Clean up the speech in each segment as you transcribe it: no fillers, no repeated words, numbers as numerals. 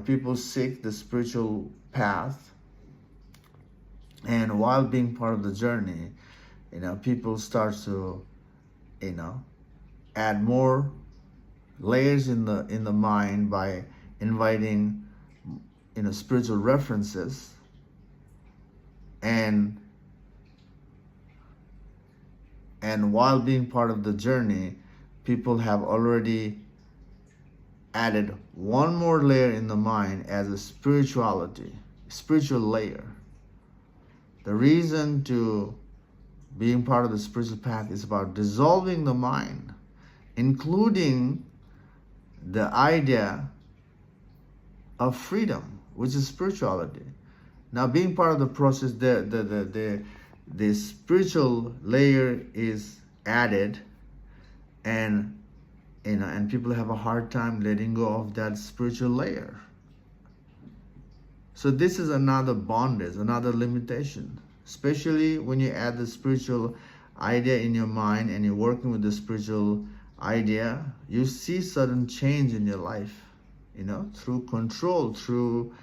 people seek the spiritual path, and while being part of the journey, people start to, add more layers in the mind by inviting, spiritual references, and while being part of the journey, people have already added one more layer in the mind as a spiritual layer. The reason to being part of the spiritual path is about dissolving the mind, including the idea of freedom, which is spirituality. Now, being part of the process, the spiritual layer is added, and people have a hard time letting go of that spiritual layer. So this is another bondage, another limitation, especially when you add the spiritual idea in your mind and you're working with the spiritual idea. You see sudden change in your life, through control, through,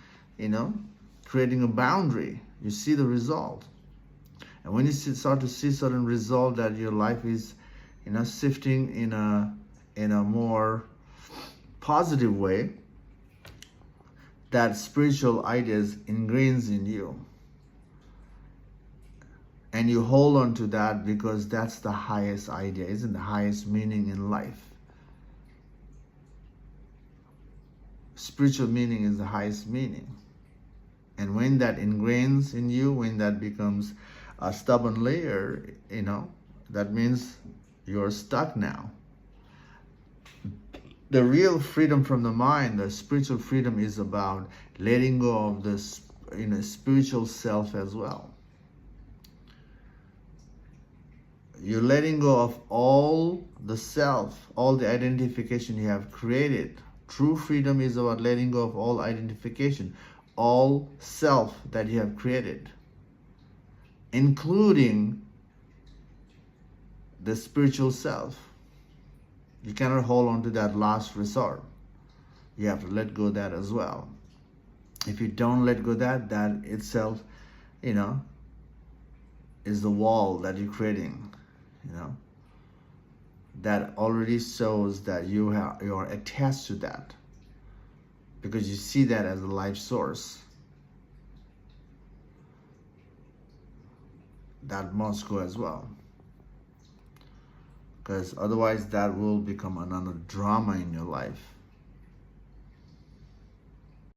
creating a boundary. You see the result. And when you start to see certain result that your life is, shifting in a more positive way, that spiritual ideas ingrains in you. And you hold on to that because that's the highest idea, isn't the highest meaning in life. Spiritual meaning is the highest meaning. And when that ingrains in you, when that becomes a stubborn layer, that means you're stuck now. The real freedom from the mind, the spiritual freedom, is about letting go of the spiritual self as well. You're letting go of all the self, all the identification you have created. True freedom is about letting go of all identification, all self that you have created, including the spiritual self. You cannot hold on to that last resort. You have to let go of that as well. If you don't let go of that itself, is the wall that you're creating, that already shows that you are attached to that, because you see that as a life source. That must go as well, because otherwise that will become another drama in your life.